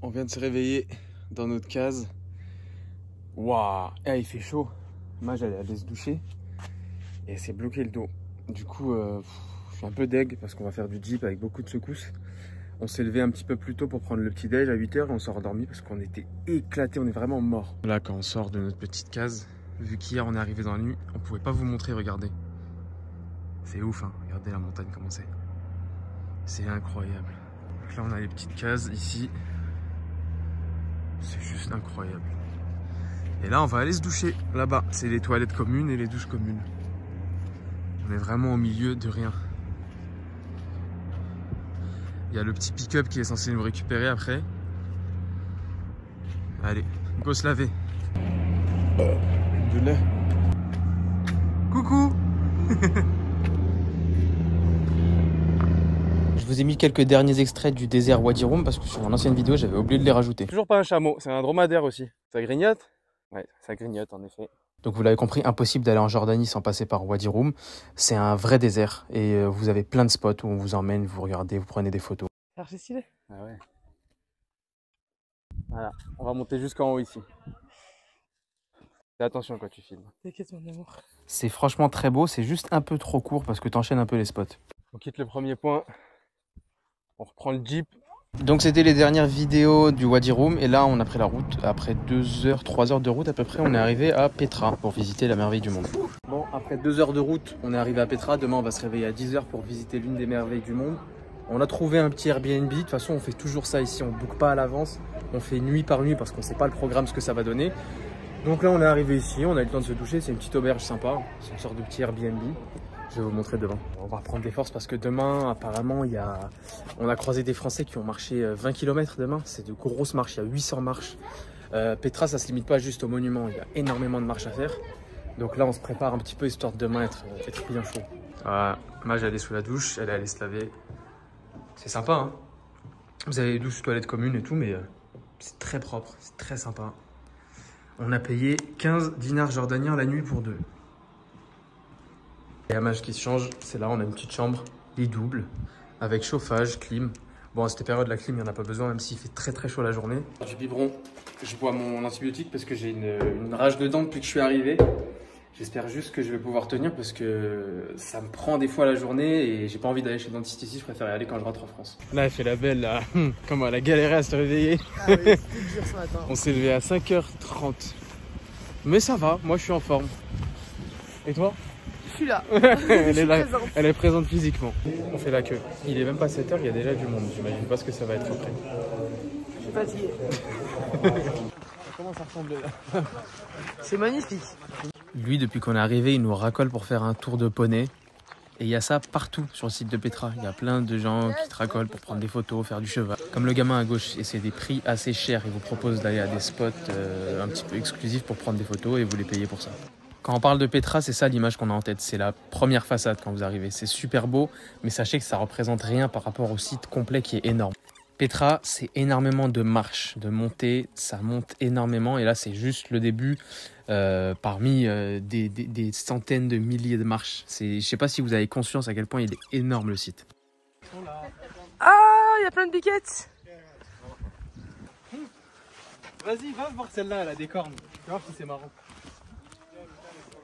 On vient de se réveiller dans notre case. Waouh, il fait chaud. Moi j'allais aller se doucher et elle s'est bloqué le dos. Du coup, je suis un peu deg parce qu'on va faire du jeep avec beaucoup de secousses. On s'est levé un petit peu plus tôt pour prendre le petit déj à 8 h et on s'est endormi parce qu'on était éclatés, on est vraiment morts. Là, quand on sort de notre petite case, vu qu'hier on est arrivé dans la nuit, on pouvait pas vous montrer, regardez. C'est ouf, hein. Regardez la montagne comment c'est. C'est incroyable. Donc là, on a les petites cases ici. C'est juste incroyable. Et là, on va aller se doucher là-bas. C'est les toilettes communes et les douches communes. On est vraiment au milieu de rien. Il y a le petit pick-up qui est censé nous récupérer après. Allez, go se laver. Coucou. Je vous ai mis quelques derniers extraits du désert Wadi Rum parce que sur mon ancienne vidéo, j'avais oublié de les rajouter. Toujours pas un chameau, c'est un dromadaire aussi. Ça grignote? Ouais, ça grignote en effet. Donc vous l'avez compris, impossible d'aller en Jordanie sans passer par Wadi Rum. C'est un vrai désert et vous avez plein de spots où on vous emmène, vous regardez, vous prenez des photos. C'est stylé. Ah ouais. Voilà, on va monter jusqu'en haut ici. Fais attention quand tu filmes. T'inquiète mon amour. C'est franchement très beau, c'est juste un peu trop court parce que tu enchaînes un peu les spots. On quitte le premier point. On reprend le jeep. Donc c'était les dernières vidéos du Wadi Rum et là on a pris la route. Après 2 heures, 3 heures de route à peu près, on est arrivé à Petra pour visiter la merveille du monde. Bon, après 2 heures de route, on est arrivé à Petra. Demain on va se réveiller à 10 h pour visiter l'une des merveilles du monde. On a trouvé un petit Airbnb. De toute façon on fait toujours ça ici, on ne book pas à l'avance. On fait nuit par nuit parce qu'on ne sait pas le programme, ce que ça va donner. Donc là on est arrivé ici, on a eu le temps de se doucher. C'est une petite auberge sympa, c'est une sorte de petit Airbnb. Je vais vous montrer devant. On va reprendre des forces parce que demain, apparemment, on a croisé des Français qui ont marché 20 km demain. C'est de grosses marches, il y a 800 marches. Petra, ça ne se limite pas juste au monument, il y a énormément de marches à faire. Donc là, on se prépare un petit peu histoire de demain être bien chaud. Voilà, Maj, elle est sous la douche, elle est allée se laver. C'est sympa, hein. Vous avez les douches, toilettes communes et tout, mais c'est très propre, c'est très sympa. On a payé 15 dinars jordaniens la nuit pour 2. Et la Maj qui se change, c'est là, on a une petite chambre, lit double, avec chauffage, clim. Bon, à cette période, la clim, il n'y en a pas besoin, même s'il fait très très chaud la journée. Du biberon, je bois mon antibiotique parce que j'ai une rage de dents depuis que je suis arrivé. J'espère juste que je vais pouvoir tenir parce que ça me prend des fois la journée et j'ai pas envie d'aller chez le dentiste ici, je préfère y aller quand je rentre en France. Là, elle fait la belle, là. Comment elle a galéré à se réveiller. Ah oui, c'était dur ce matin. On s'est levé à 5 h 30. Mais ça va, moi je suis en forme. Et toi? Je suis là. Elle est présente physiquement. On fait la queue. Il est même pas 7 h, il y a déjà du monde. J'imagine pas ce que ça va être après. Je suis fatigué. Comment ça ressemble là? C'est magnifique. Lui, depuis qu'on est arrivé, il nous racole pour faire un tour de poney. Et il y a ça partout sur le site de Petra. Il y a plein de gens qui te racolent pour prendre des photos, faire du cheval. Comme le gamin à gauche, et c'est des prix assez chers. Il vous propose d'aller à des spots un petit peu exclusifs pour prendre des photos et vous les payez pour ça. Quand on parle de Petra, c'est ça l'image qu'on a en tête. C'est la première façade quand vous arrivez. C'est super beau, mais sachez que ça représente rien par rapport au site complet qui est énorme. Petra, c'est énormément de marches, de montées. Ça monte énormément et là, c'est juste le début parmi des centaines de milliers de marches. Je ne sais pas si vous avez conscience à quel point il est énorme le site. Ah, il y a plein de biquettes. Vas-y, va voir celle-là, elle a des cornes. Tu vas voir si c'est marrant.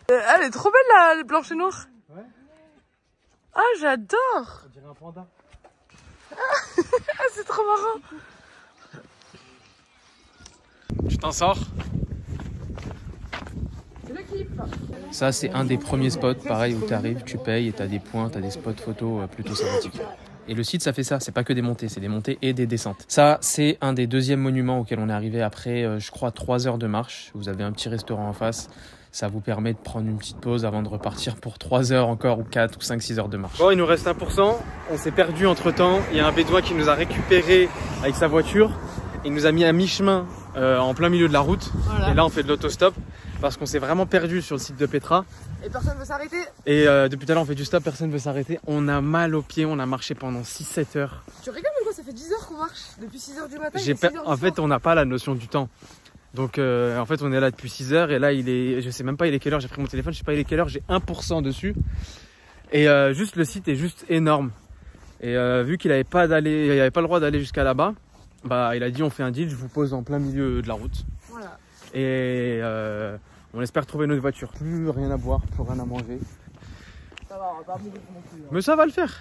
Elle est trop belle la blanche et noire. Ouais. Ah, j'adore. On dirait un panda. Ah, c'est trop marrant. Tu t'en sors? C'est le clip. Ça, c'est un des premiers spots, pareil, où tu arrives, tu payes et tu as des points, tu as des spots photos plutôt sympathiques. Et le site, ça fait ça, c'est pas que des montées, c'est des montées et des descentes. Ça, c'est un des deuxièmes monuments auxquels on est arrivé après, je crois, 3 heures de marche. Vous avez un petit restaurant en face. Ça vous permet de prendre une petite pause avant de repartir pour 3 heures encore, ou 4 ou 5, 6 heures de marche. Bon, il nous reste 1%. On s'est perdu entre temps. Il y a un bédouin qui nous a récupéré avec sa voiture. Il nous a mis à mi-chemin en plein milieu de la route. Voilà. Et là, on fait de l'autostop parce qu'on s'est vraiment perdu sur le site de Petra. Et personne veut s'arrêter. Et depuis tout à l'heure, on fait du stop, personne ne veut s'arrêter. On a mal aux pieds, on a marché pendant 6-7 heures. Tu rigoles ou quoi? Ça fait 10 heures qu'on marche. Depuis 6 heures du matin. En fait, on n'a pas la notion du temps. Donc en fait on est là depuis 6 heures et là il est, je sais même pas il est quelle heure, j'ai pris mon téléphone, je sais pas il est quelle heure, j'ai 1% dessus. Et juste le site est juste énorme. Et vu qu'il avait pas le droit d'aller jusqu'à là-bas, Bah, il a dit on fait un deal, je vous pose en plein milieu de la route. Voilà. Et on espère trouver notre voiture. Plus rien à boire, plus rien à manger. Ça va, on va pas mourir non plus. Mais ça va le faire.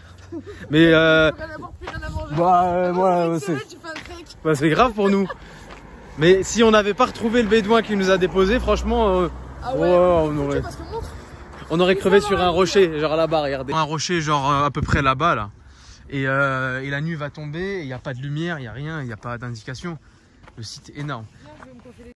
Mais Plus rien à boire, plus rien à manger. moi, Tu fais un trek. bah, c'est grave pour nous. Mais si on n'avait pas retrouvé le bédouin qui nous a déposé, franchement, Ah ouais, ouais, on aurait, parce que montre. on aurait crevé sur un rocher, genre là-bas, regardez. Un rocher, genre à peu près là-bas, là. Et la nuit va tomber, il n'y a pas de lumière, il n'y a rien, il n'y a pas d'indication. Le site est énorme.